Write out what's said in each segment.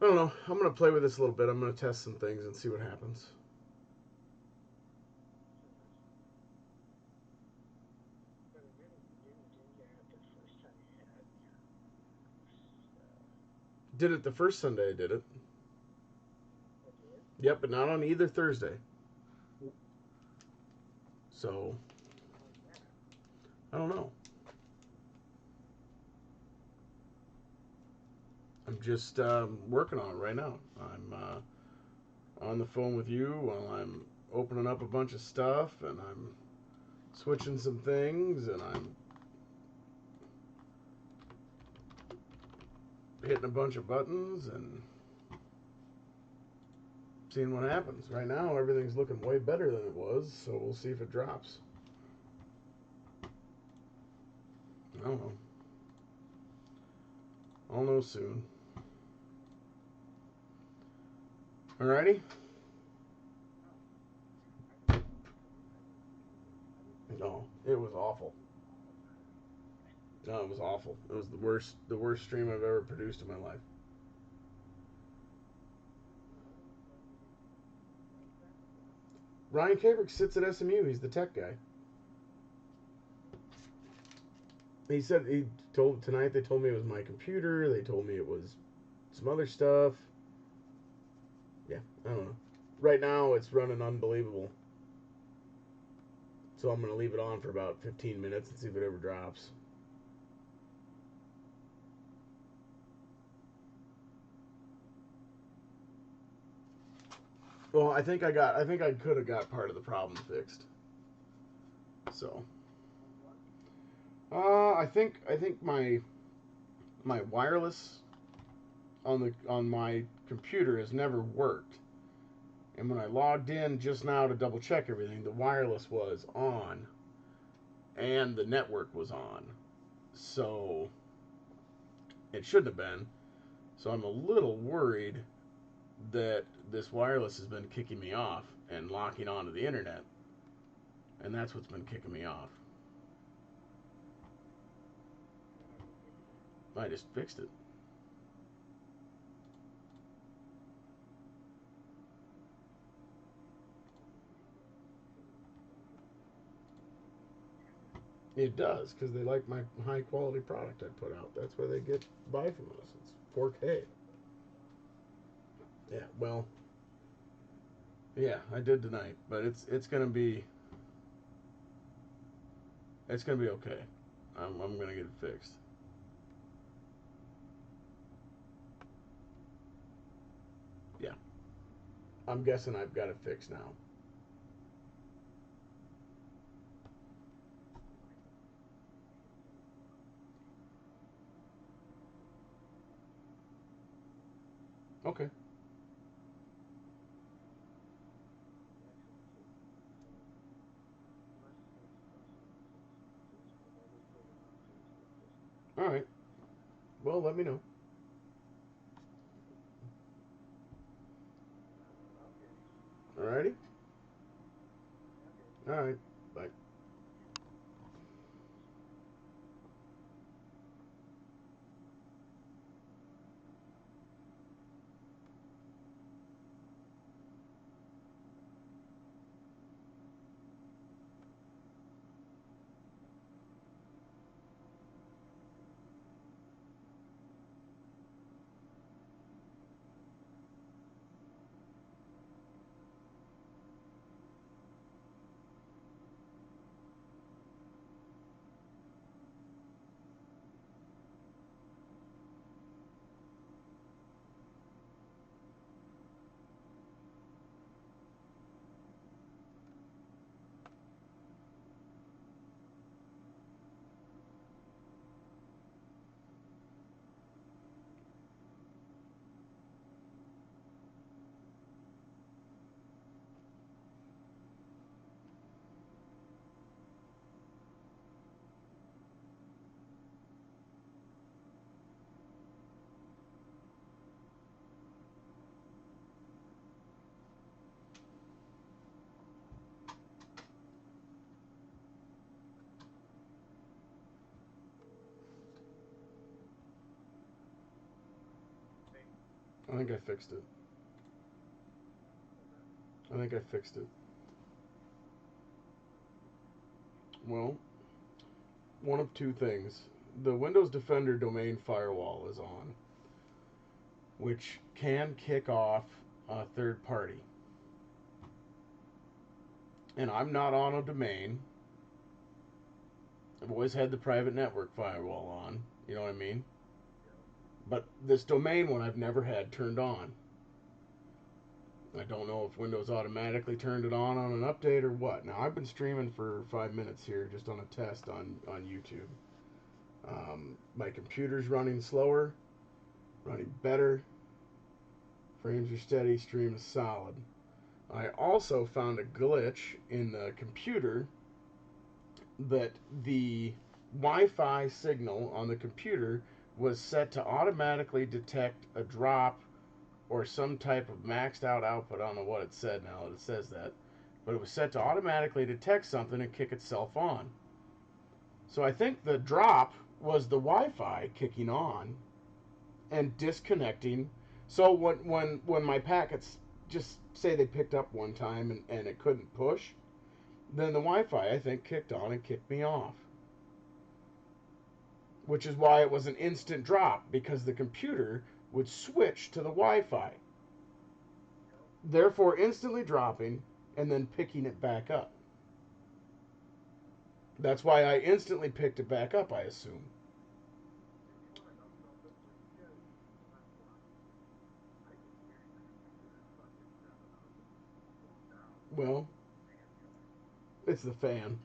I don't know. I'm gonna play with this a little bit. I'm gonna test some things and see what happens. But it really didn't do that the first time you had Did it the first Sunday I did it. what did? Yep, but not on either Thursday. So How's that? I don't know. I'm just working on it right now. I'm on the phone with you while I'm opening up a bunch of stuff, and I'm switching some things, and I'm hitting a bunch of buttons and seeing what happens. Right now, everything's looking way better than it was, so we'll see if it drops. I don't know. I'll know soon. Alrighty? Oh, I didn't know that. I didn't think No, it was awful. all the time. No, it was awful. It was the worst stream I've ever produced in my life. Who runs that? Ryan Kabrick sits at SMU. He's the tech guy. He said he told tonight. They told me it was my computer. They told me it was some other stuff. Yeah, I don't know. Right now, it's running unbelievable. So I'm gonna leave it on for about 15 minutes and see if it ever drops. Well, I think I could have got part of the problem fixed. So, On what? I think my wireless on my computer has never worked. And when I logged in just now to double check everything, the wireless was on and the network was on. So it shouldn't have been. So I'm a little worried that this wireless has been kicking me off and locking onto the internet. And that's what's been kicking me off. So how do you fix it? I just fixed it. It does, because they like my high quality product I put out. That's where they buy from us. It's 4K. Yeah, well, yeah, I did tonight, but it's gonna be okay. I'm gonna get it fixed. Yeah, I'm guessing I've got it fixed now. Okay. Excellent. So unless there's something else that's Facebook, I just put it on Facebook just now. All right. Well, let me know. Okay. Alrighty. Okay. All right. Bye. I think I fixed it. I think I fixed it. Well, one of two things. The Windows Defender domain firewall is on, which can kick off a third party. And I'm not on a domain. I've always had the private network firewall on. You know what I mean? But this domain one I've never had turned on. I don't know if Windows automatically turned it on an update or what. Now, I've been streaming for 5 minutes here just on a test on YouTube. My computer's running slower, running better. Frames are steady, stream is solid. I also found a glitch in the computer that the Wi-Fi signal on the computer was set to automatically detect a drop or some type of maxed out output. I don't know what it said now that it says that, but it was set to automatically detect something and kick itself on. So I think the drop was the Wi-Fi kicking on and disconnecting. So when my packets, just say they picked up one time and it couldn't push, then the Wi-Fi, I think, kicked on and kicked me off. Which is why it was an instant drop, because the computer would switch to the Wi-Fi, therefore instantly dropping and then picking it back up. That's why I instantly picked it back up, I assume. Well, it's the fan.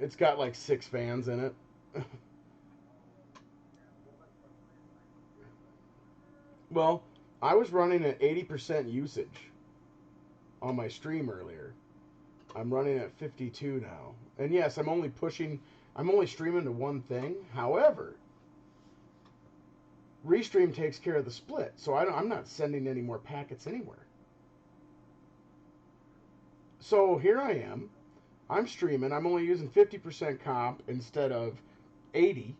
It's got like 6 fans in it. Well, I was running at 80% usage on my stream earlier. I'm running at 52 now. And yes, I'm only streaming to one thing. However, Restream takes care of the split, so I'm not sending any more packets anywhere. So here I am. I'm streaming. I'm only using 50% comp instead of 80.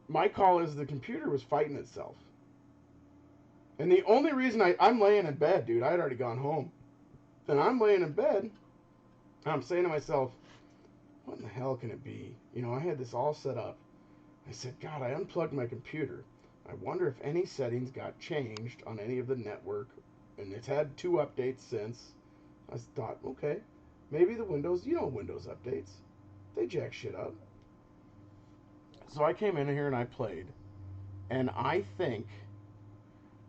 My call is the computer was fighting itself. And the only reason I'm laying in bed, dude, I had already gone home. And I'm laying in bed. And I'm saying to myself, what in the hell can it be? You know, I had this all set up. I said, God, I unplugged my computer. I wonder if any settings got changed on any of the network. And it's had 2 updates since. I thought, okay, maybe the Windows, Windows updates, they jack shit up. So I came in here and I played. And I think,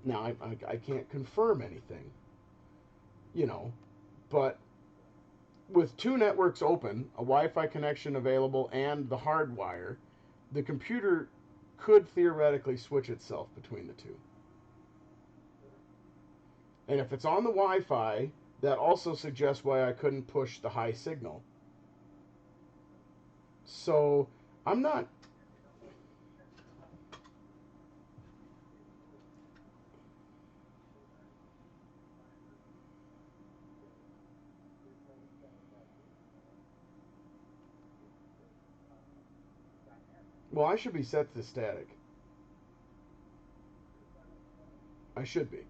now I can't confirm anything, but with 2 networks open, a Wi-Fi connection available, and the hardwire, the computer could theoretically switch itself between the 2. And if it's on the Wi-Fi, that also suggests why I couldn't push the high signal. So I'm not. Well, I should be set to static. I should be.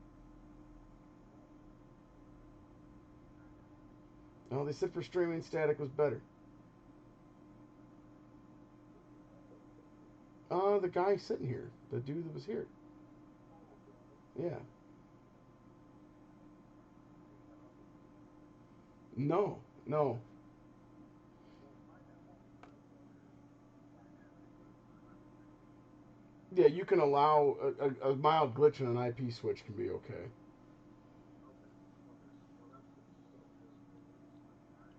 Oh, they said for streaming, static was better. The guy sitting here, the dude that was here. Yeah. No, no. Yeah, you can allow a mild glitch in an IP switch can be okay.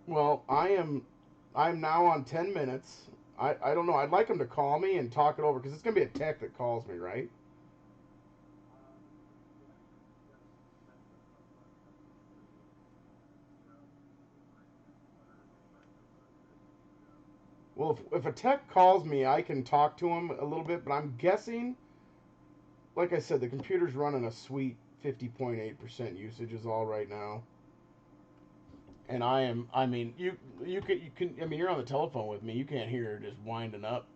Well, I'm now on 10 minutes. I don't know. I'd like him to call me and talk it over because it's gonna be a tech that calls me, right? Well, if a tech calls me, I can talk to him a little bit, but I'm guessing, like I said, the computer's running a sweet 50.8% usage is all right now. And I mean, you can, I mean, you're on the telephone with me. You can't hear her just winding up.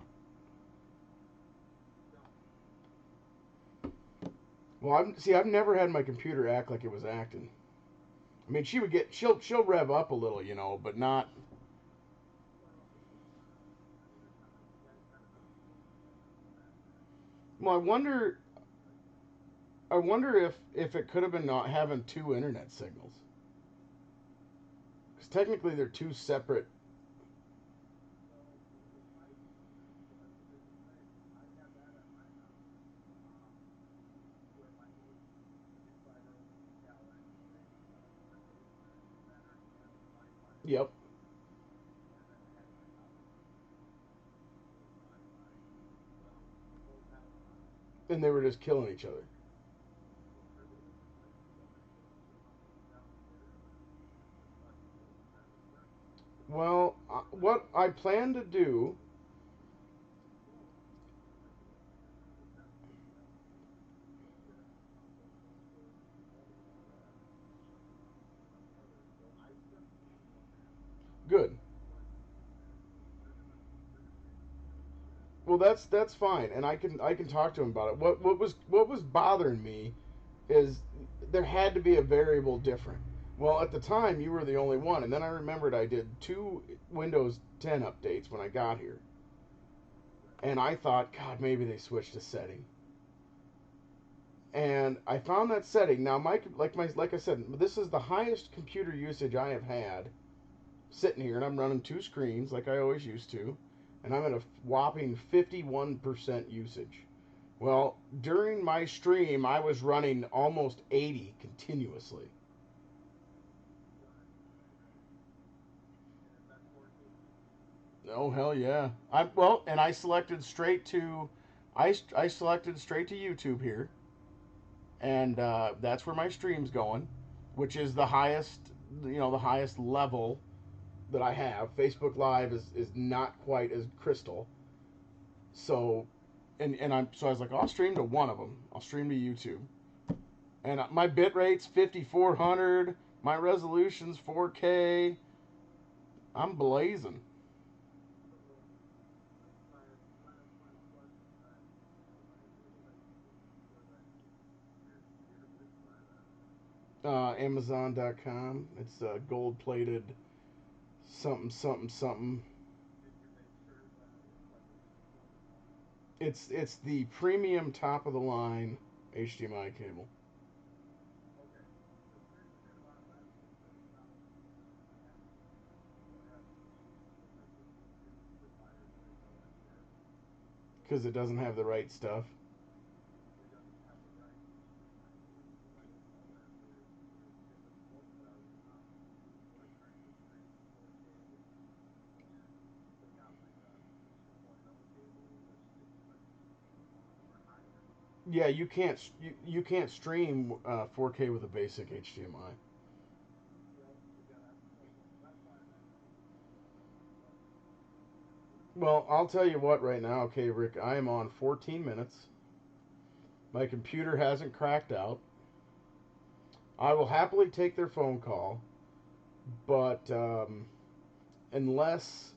Well, I've never had my computer act like it was acting. I mean, she'll rev up a little, but not. Well, every time you guys got enough storage and then it's faster. Well, Like, I wonder if it could have been not having two internet signals, because technically they're two separate. well, it might be. So here's the thing. I have that at my house, um, where my new fiber optic tower integrates my basement, center, and Wi-Fi Yep, both. And then I have my outdoor with Wi-Fi. Well, they both have it on them. and they were just killing each other. Well, or they were just fighting each other. So somehow downstairs, it just left both ends running. Well, But what I plan to do. well, as soon as it's done heating up, you'll hear it mumble over all the rest on the other. So I still can hear you on that, Good. but they're gonna make me feel like shit. Well, that's fine, and I can talk to him about it. What was bothering me is there had to be a variable different. Well, at the time you were the only one, and then I remembered I did two Windows 10 updates when I got here, Right. and I thought, God, maybe they switched a setting. And I found that setting. Now, like I said, this is the highest computer usage I have had sitting here, and I'm running two screens like I always used to, and I'm at a whopping 51% usage. Well, during my stream, I was running almost 80 continuously. Right. Right. And is that 4K TV? Oh hell yeah! And I selected straight to, I selected straight to YouTube here, and that's where my stream's going, which is the highest level that I have. Facebook Live is not quite as crystal. So, I was like, I'll stream to one of them. I'll stream to YouTube, and my bit rate's 5400. My resolution's 4K. I'm blazing. So my final question then, where did I see that you store that your bit drive at? Amazon.com. It's gold plated something something something. Did you make sure that it's like a 2.1? It's the premium top of the line HDMI cable. Okay. Because here's the reason why I'm asking is every now and then I have or having issues with like the Bluetooth providers that I go into. Because it doesn't have the right stuff. It doesn't have the right HDMI cable. I didn't know that there's different ports that I was like trying to stream 4K, and they got like a 2.0 cable which sticks like 2.1 or higher. Yeah, you can't stream 4K with a basic HDMI. Well, yeah, that's why I'm asking the question. Well, I'll tell you what right now, okay, Rick, I am on 14 minutes. My computer hasn't cracked out. I will happily take their phone call, but unless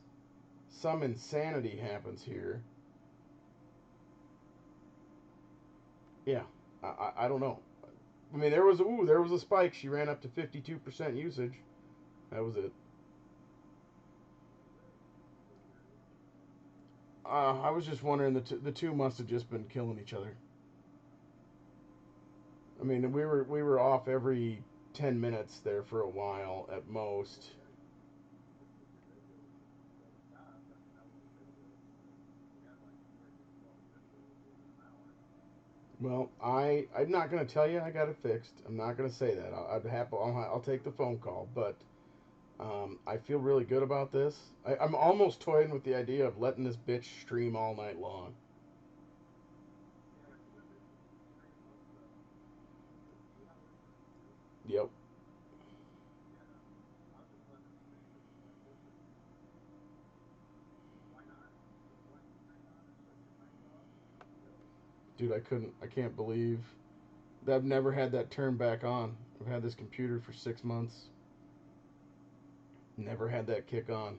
some insanity happens here, yeah, I don't know. I mean, there was a spike. She ran up to 52% usage. That was it. What is it? What's your issue? I was just wondering the two must have just been killing each other. I mean, we were off every 10 minutes there for a while at most. Yeah, if your video was stopped, I mean, I was in video, but we had like freaking 12 videos within an hour. Well, I'm not gonna tell you I got it fixed. I'm not gonna say that. I'll take the phone call, but I feel really good about this. I'm almost toying with the idea of letting this bitch stream all night long. Yeah, because I think you can stream up to was it 8 hours continuous? Yep. Yeah, I'll just let it stream and then listen. Why not? Just wipe the screen on and shut your mic off and you'll be good. Dude, I can't believe that I've never had that turn back on. I've had this computer for 6 months. Never had that kick on.